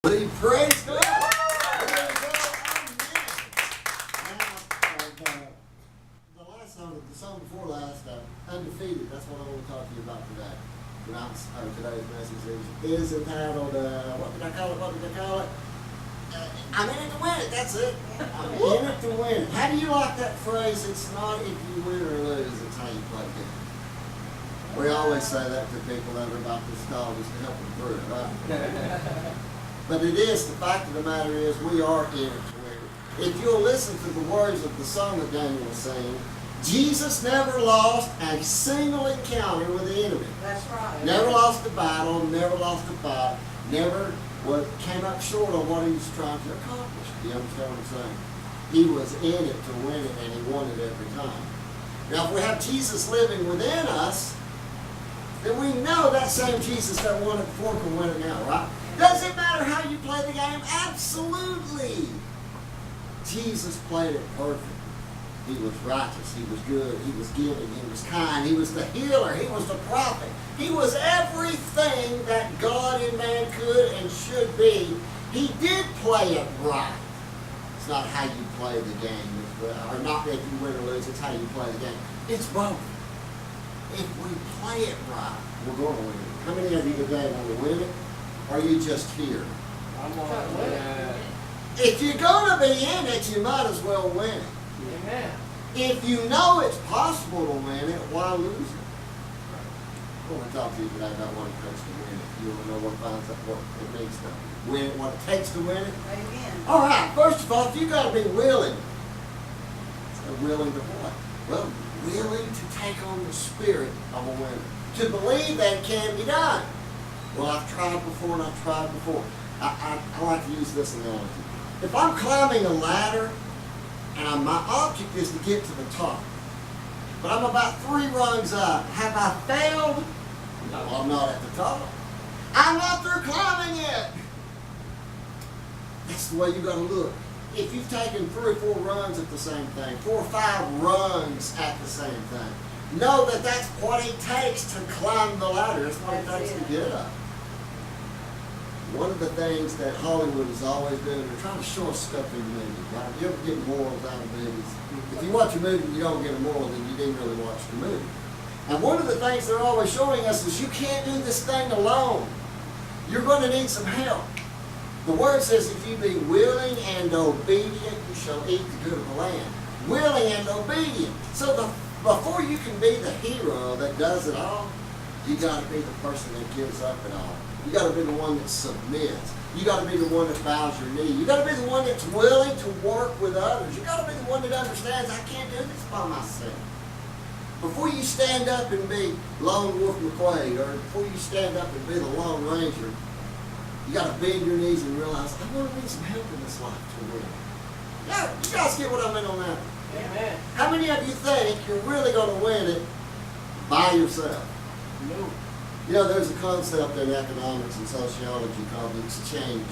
Praise God. The song before last, Undefeated, that's what I want to talk to you about today. Today's message is entitled, what did I call it? I'm in it to win it, that's it. I'm in it to win it. How do you like that phrase? It's not if you win or lose, it's how you play the game. We always say that to people that are about this call just to help them through it, right? But it is, the fact of the matter is, we are in it to win it. If you'll listen to the words of the song that Daniel was singing, Jesus never lost a single encounter with the enemy. That's right. Never lost a battle, never lost a fight, never came up short on what he was trying to accomplish. Do you understand what I'm saying? He was in it to win it, and he won it every time. Now, if we have Jesus living within us, then we know that same Jesus that won it before can win it now, right? Does it matter how you play the game? Absolutely. Jesus played it perfect. He was righteous, he was good, he was giving, he was kind, he was the healer, he was the prophet. He was everything that God and man could and should be. He did play it right. It's not how you play the game, or not if you win or lose, it's how you play the game. It's both. If we play it right, we're going to win it. How many of you today want to win it? Or are you just here? I'm going to win it. If you're going to be in it, you might as well win it. Amen. If you know it's possible to win it, why lose it? I want to talk to you today about what it takes to win it. You want to know what it means to win it, what it takes to win it? Amen. All right, first of all, you've got to be willing. So willing to what? Well, willing to take on the spirit of a winner. To believe that it can be done. Well, I've tried before and I've tried before. I like to use this analogy. If I'm climbing a ladder, and my object is to get to the top, but I'm about 3 rungs up, have I failed? No, I'm not at the top. I'm not through climbing yet. That's the way you got to look. If you've taken 3 or 4 runs at the same thing, 4 or 5 rungs at the same thing, know that that's what it takes to climb the ladder. That's what it takes to get up. One of the things that Hollywood is always doing, they're trying to show us stuff in movies, right? You ever get morals out of movies? If you watch a movie and you don't get a moral, then you didn't really watch the movie. And one of the things they're always showing us is you can't do this thing alone. You're going to need some help. The word says, if you be willing and obedient, you shall eat the good of the land. Willing and obedient. So before you can be the hero that does it all, you got to be the person that gives up it all. You got to be the one that submits. You got to be the one that bows your knee. You got to be the one that's willing to work with others. You got to be the one that understands I can't do this by myself. Before you stand up and be Lone Wolf McQuade, or before you stand up and be the Lone Ranger, you got to bend your knees and realize I want to need some help in this life to win. Yeah, you guys get what I mean on that? Amen. How many of you think you're really going to win it by yourself? No. You know, there's a concept in economics and sociology called the exchange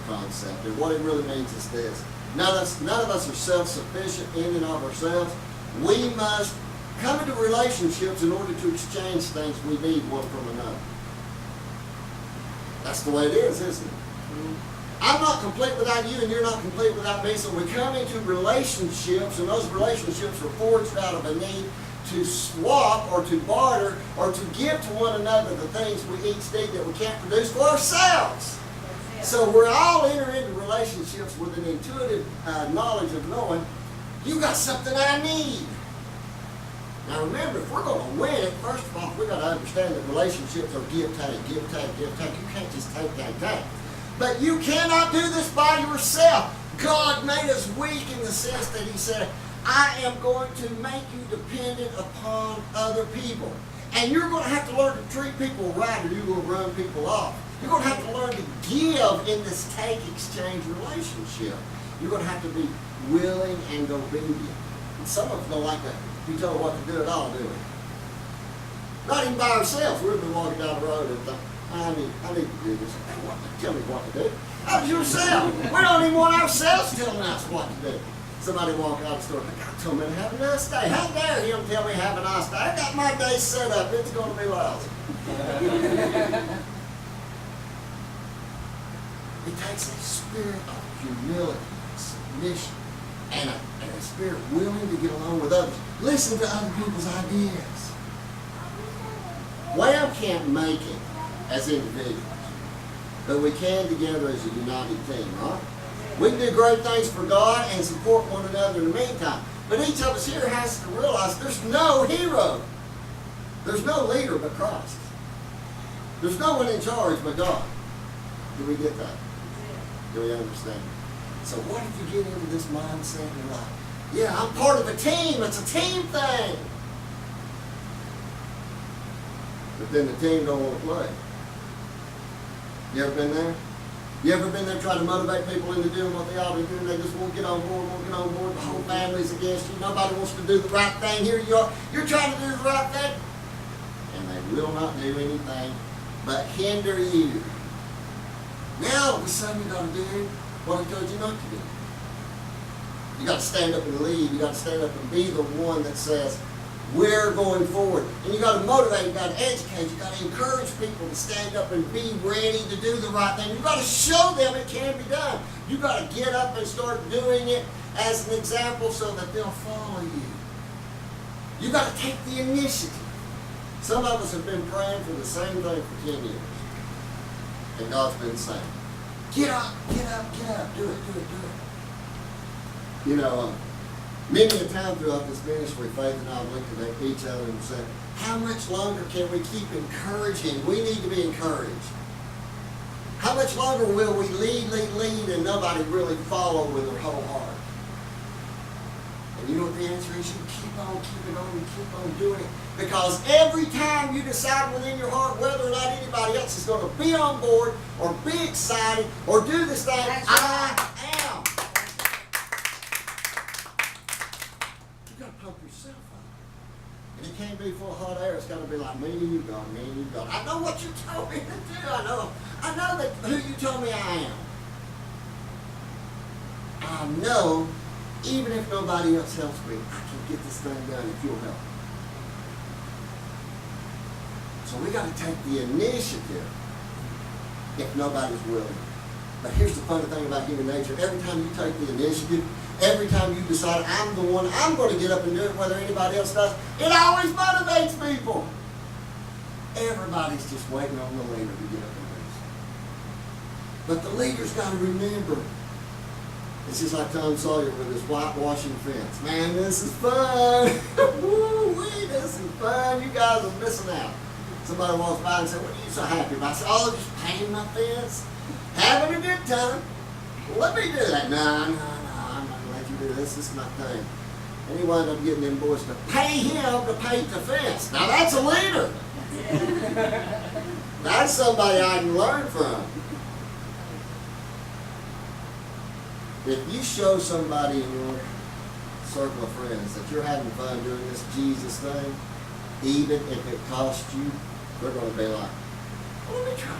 concept. And what it really means is this. None of us are self-sufficient in and of ourselves. We must come into relationships in order to exchange things we need one from another. That's the way it is, isn't it? I'm not complete without you, and you're not complete without me. So we come into relationships, and those relationships are forged out of a need to swap or to barter or to give to one another the things we each need that we can't produce for ourselves. So we're all entering into relationships with an intuitive knowledge of knowing, you got something I need. Now remember, if we're going to win it, first of all, we've got to understand that relationships are give, take, give, take, give, take. You can't just take, take, take. But you cannot do this by yourself. God made us weak in the sense that He said, I am going to make you dependent upon other people. And you're going to have to learn to treat people right, or you're going to run people off. You're going to have to learn to give in this take-exchange relationship. You're going to have to be willing and obedient. And some of us don't like to be told what to do at all, do we? Not even by ourselves. We've been walking down the road and think, I need to do this. Hey, tell me what to do. How's yourself? We don't even want ourselves telling us what to do. Somebody walking out the store, God told me to have a nice day. How dare Him tell me to have a nice day? I got my day set up. It's going to be lousy. It takes a spirit of humility, submission, and a spirit willing to get along with others. Listen to other people's ideas. W.H.A.M can't make it as individuals, but we can together as a united team, right? We can do great things for God and support one another in the meantime. But each of us here has to realize there's no hero. There's no leader but Christ. There's no one in charge but God. Do we get that? Do we understand? So what if you get into this mindset and you're like, yeah, I'm part of a team. It's a team thing. But then the team don't want to play. You ever been there? You ever been there trying to motivate people into doing what they ought to do and they just won't get on board, won't get on board, the whole family's against you, nobody wants to do the right thing, here you are, you're trying to do the right thing, and they will not do anything but hinder you. Now all of a sudden you got to do what I told you not to do. You got to stand up and lead, you got to stand up and be the one that says, we're going forward. And you got to motivate, you got to educate, you got to encourage people to stand up and be ready to do the right thing. You got to show them it can be done. You got to get up and start doing it as an example so that they'll follow you. You got to take the initiative. Some of us have been praying for the same thing for 10 years. And God's been saying, get up, get up, get up, do it, do it, do it. You know, many a time throughout this ministry, Faith and I have looked at each other and said, how much longer can we keep encouraging? We need to be encouraged. How much longer will we lead, and nobody really follow with their whole heart? And you know what the answer is? You keep on keeping on and keep on doing it. Because every time you decide within your heart whether or not anybody else is going to be on board or be excited or do this thing, I am. Pump yourself up. And it can't be full of hot air. It's got to be like, me and you, God, me and you, God. I know what you told me to do. I know that who you told me I am. I know, even if nobody else helps me, I can get this thing done if you'll help. So we got to take the initiative if nobody's willing. But here's the funny thing about human nature. Every time you take the initiative, every time you decide, I'm the one, I'm going to get up and do it, whether anybody else does, it always motivates people. Everybody's just waiting on the leader to get up and do something. But the leader's got to remember. It's just like Tom Sawyer with his whitewashing fence. Man, this is fun. Woo-wee, this is fun. You guys are missing out. Somebody walks by and said, what are you so happy about? I said, oh, just painting my fence. Having a good time. Well, let me do that. No, I'm not going to let you do this. This is my thing. And he wound up getting them boys to pay him to paint the fence. Now that's a leader. That's somebody I can learn from. If you show somebody in your circle of friends that you're having fun doing this Jesus thing, even if it costs you, they're going to be like, well, let me try.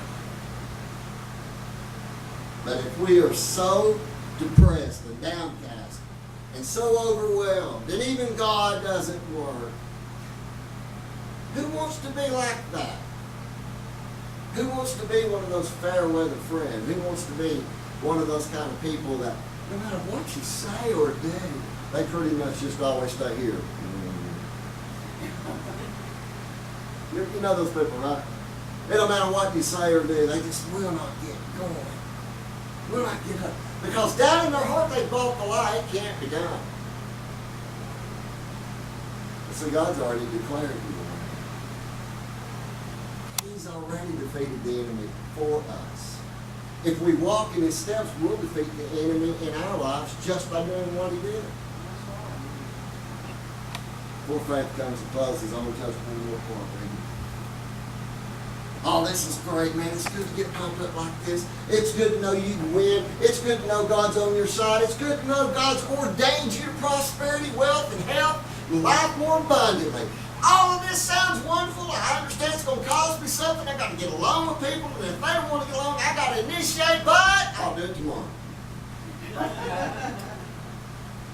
But if we are so depressed and downcast and so overwhelmed that even God doesn't work, who wants to be like that? Who wants to be one of those fair weather friends? Who wants to be one of those kind of people that no matter what you say or do, they pretty much just always stay here? You know those people, right? It don't matter what you say or do, they just will not get going. Will not get up. Because down in their heart they bought the lie, it can't be done. But see, God's already declared you won. He's already defeated the enemy for us. If we walk in his steps, we'll defeat the enemy in our lives just by doing what he did. Before faith comes to closes, I'm going to touch one more point. Oh, this is great, man. It's good to get pumped up like this. It's good to know you can win. It's good to know God's on your side. It's good to know God's ordained you to prosperity, wealth, and health, and life more abundantly. All of this sounds wonderful. I understand it's going to cost me something. I got to get along with people, and if they don't want to get along, I got to initiate, but I'll do it tomorrow.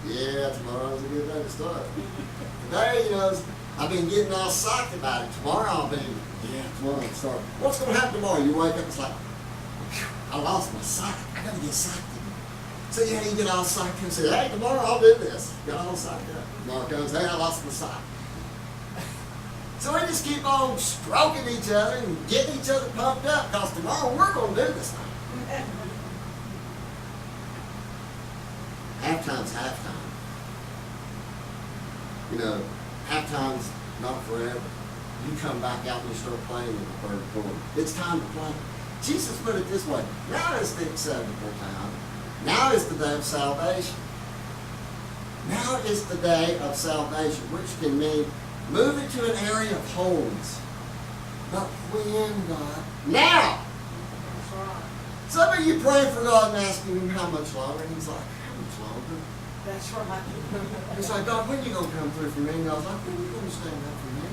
Yeah, tomorrow's a good day to start. Today, you know, I've been getting all psyched about it. Tomorrow I'll be, tomorrow I'll start. What's going to happen tomorrow? You wake up, it's like, I lost my sight. I gotta get psyched again. So yeah, you get all psyched and say, hey, tomorrow I'll do this. Got all psyched up. Tomorrow comes, hey, I lost my sight. So we just keep on stroking each other and getting each other pumped up, because tomorrow we're going to do this thing. Halftime's halftime. You know, halftime's not forever. You come back out and you start playing in the third quarter. It's time to play. Jesus put it this way. Now is the acceptable time. Now is the day of salvation. Now is the day of salvation, which can mean move into an area of holiness. But when, God? Now! That's right. Some of you praying for God and asking Him how much longer, and He's like, how much longer? That's right. It's like, God, when are you going to come through for me? And God's like, when are you going to stand up for me?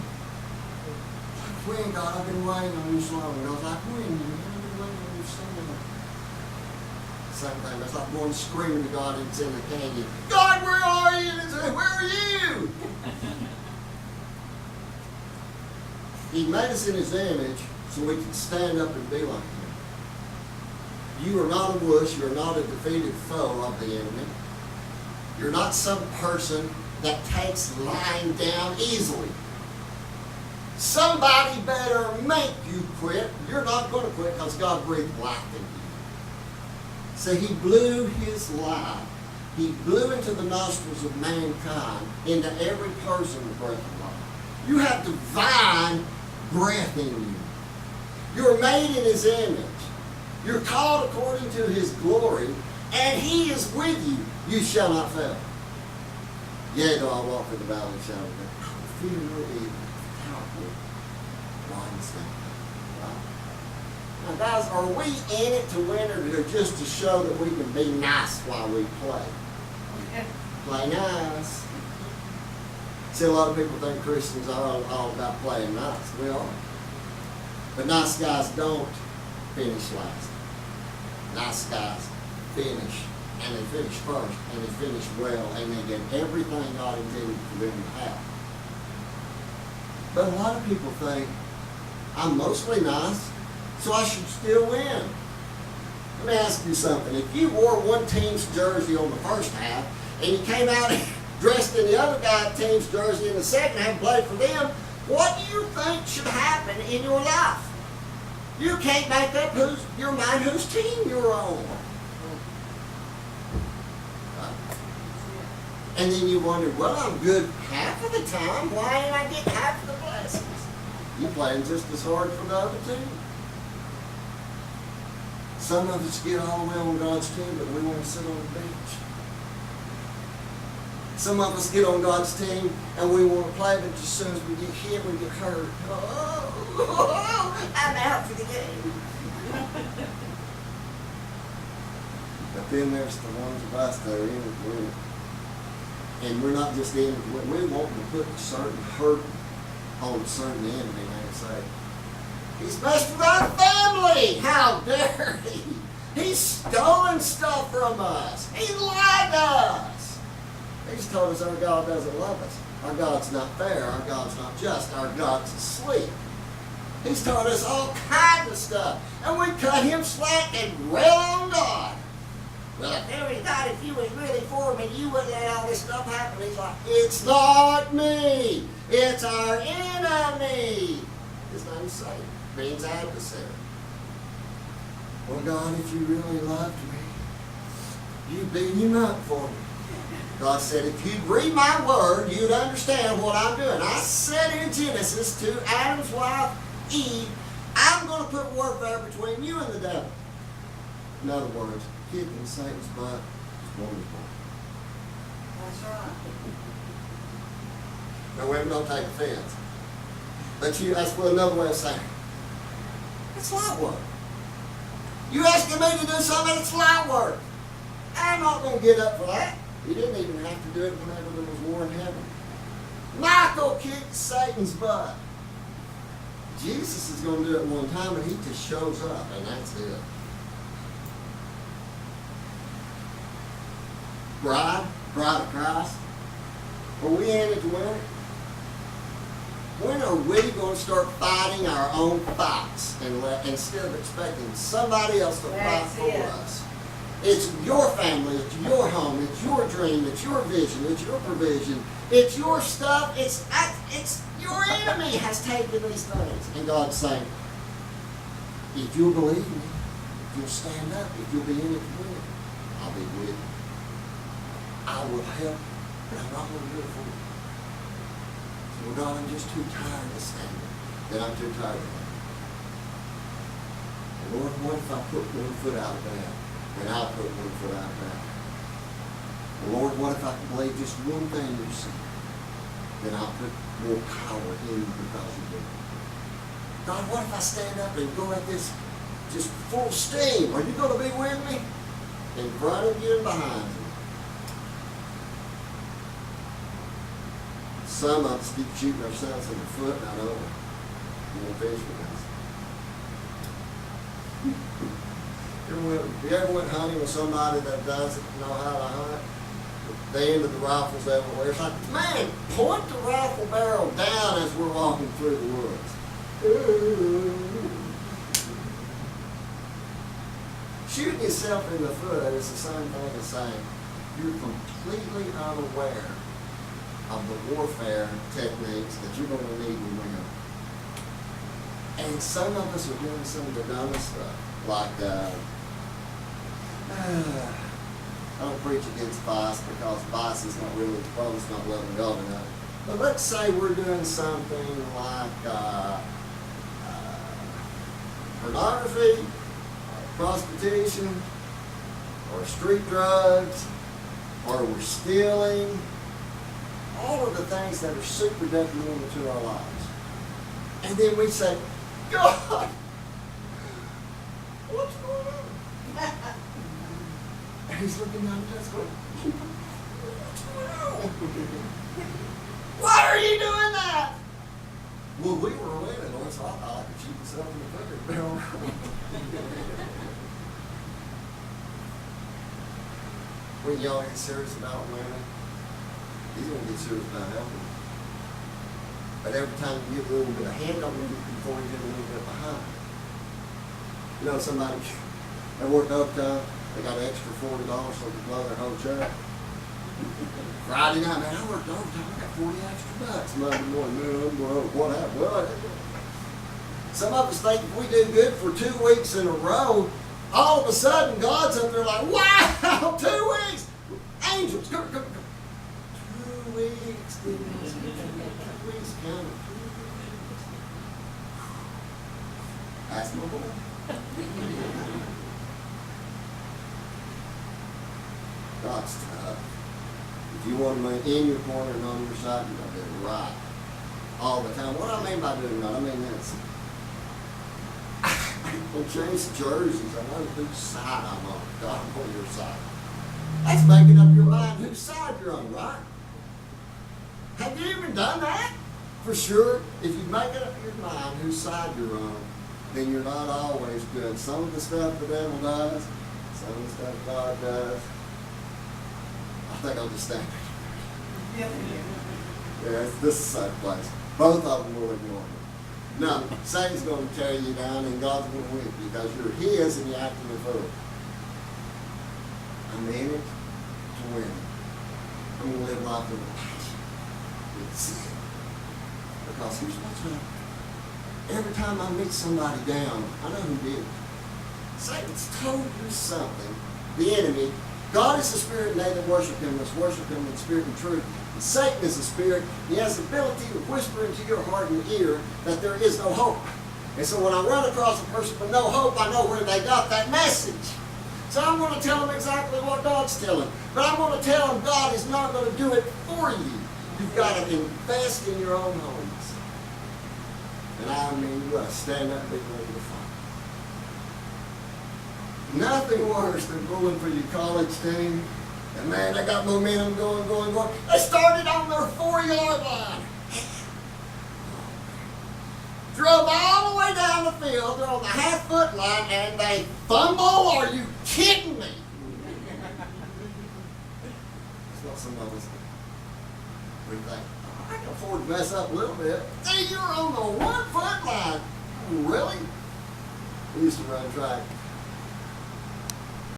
Like, when, God? I've been waiting on you so long. And I was like, when? I've been waiting on you so long. Same thing. It's like going screaming to God and it's in the canyon. God, where are you? And it's like, where are you? He made us in His image so we can stand up and be like Him. You are not a wuss. You are not a defeated foe of the enemy. You're not some person that takes lying down easily. Somebody better make you quit. You're not going to quit because God breathed life into you. So He blew His life. He blew into the nostrils of mankind, into every person the breath of life. You have divine breath in you. You're made in His image. You're called according to His glory, and He is with you. You shall not fail. Yea, though I walk through the valley of the shadow of death, I will fear no evil. How good God is that. Now, guys, are we in it to win, or just to show that we can be nice while we play? Play nice. See, a lot of people think Christians are all about playing nice. We are. But nice guys don't finish last. Nice guys finish, and they finish first, and they finish well, and they get everything God intended for them to have. But a lot of people think, I'm mostly nice, so I should still win. Let me ask you something. If you wore one team's jersey on the first half, and you came out dressed in the other guy's team's jersey in the second half and played for them, what do you think should happen in your life? You can't make up your mind whose team you're on. And then you wonder, well, I'm good half of the time. Why ain't I getting half of the blessings? You're playing just as hard for the other team. Some of us get all the way on God's team, but we want to sit on the bench. Some of us get on God's team and we want to play, but as soon as we get hit, we get hurt. Oh, I'm out for the game. But then there's the ones of us that are in it to win it. And we're not just in it to win. We want to put a certain hurt on a certain enemy and say, he's messed with our family. How dare he? He's stolen stuff from us. He lied to us. He's told us our God doesn't love us. Our God's not fair. Our God's not just. Our God's asleep. He's taught us all kinds of stuff. And we cut Him slack and rail on God. Well, if every God, if you was really for me, you wouldn't let all this stuff happen. He's like, it's not me. It's our enemy. His name's Satan. Means adversary. Well, God, if you really loved me, you'd beat Him up for me. God said, if you'd read my word, you'd understand what I'm doing. I said in Genesis to Adam's wife, Eve, I'm going to put warfare between you and the devil. In other words, kicking Satan's butt is wonderful. That's right. Now, women don't take offense. But that's another way of saying it. It's light work. You asking me to do something, it's light work. I'm not going to get up for that. You didn't even have to do it whenever there was war in heaven. Michael kicked Satan's butt. Jesus is going to do it one time, and He just shows up, and that's it. Bride of Christ, are we in it to win it? When are we going to start fighting our own fights instead of expecting somebody else to fight That's for it. us? It's your family, it's your home, it's your dream, it's your vision, it's your provision, it's your stuff, it's your enemy has taken these things. And God's saying, if you'll believe me, if you'll stand up, if you'll be in it to win it, I'll be with you. I will help you, but I'm not going to do it for you. So God, I'm just too tired of standing. Then I'm too tired of it. Lord, what if I put one foot out of that? And I'll put one foot out of that. Lord, what if I can believe just one thing you say? Then I'll put more power in you because you do. God, what if I stand up and go at this just full steam? Are you going to be with me? In front of you and behind you. Some of us keep shooting ourselves in the foot, and I know you won't finish with us. You ever went hunting with somebody that doesn't know how to hunt? They ended the rifles everywhere. It's like, man, point the rifle barrel down as we're walking through the woods. Shooting yourself in the foot is the same thing as saying you're completely unaware of the warfare techniques that you're going to need when we go. And some of us are doing some of the dumbest stuff, like I don't preach against vice because vice is not really, well, it's not loving God enough. But let's say we're doing something like pornography, or prostitution, or street drugs, or we're stealing, all of the things that are super detrimental to our lives. And then we say, God, what's going on? And he's looking down at us going, what's going on? Why are you doing that? Well, we were winning, Lord, so I thought I could shoot myself in the foot and barrel. When y'all get serious about winning, he's going to get serious about helping. But every time you get a little bit of hand on him before you get a little bit behind. You know, somebody that worked overtime, they got an extra $40 so they could blow their whole check. Friday night, man, I worked overtime, I got 40 extra bucks. Monday morning, man, what happened? Well, some of us think if we do good for 2 weeks in a row, all of a sudden God's up there like, wow, 2 weeks! Angels, come. 2 weeks, 2 weeks, 2 weeks, count it. That's my boy. God's tough. If you want to be in your corner and on your side, you're going to do it right. All the time. What do I mean by doing that? I mean this. We'll change jerseys. I know whose side I'm on. God, I'm on your side. That's making up your mind whose side you're on, right? Have you even done that? For sure, if you make it up your mind whose side you're on, then you're not always good. Some of the stuff the devil does, some of the stuff God does, I think I'll just stand there. Yeah, this is a safe place. Both of them will ignore me. No, Satan's going to tear you down and God's going to win you because you're his and you're acting a fool. I'm in it to win. I'm going to live life with a passion. With sin. Because here's what's happening. Every time I meet somebody down, I know who did it. Satan's told you something. The enemy. God is the spirit, and they that worship him must worship him in spirit and truth. And Satan is a spirit. He has the ability to whisper into your heart and ear that there is no hope. And so when I run across a person with no hope, I know where they got that message. So I'm going to tell them exactly what God's telling. But I'm going to tell them God is not going to do it for you. You've got to invest in your own homes. And I mean, you got to stand up and be ready to fight. Nothing worse than pulling for your college team. And man, they got momentum going. They started on their 4-yard line. Drove all the way down the field. They're on the half-foot line and they fumble. Are you kidding me? That's what some of us do. We think, I know afford to mess up a little bit. Hey, you're on the 1 foot line. Really? We used to run track.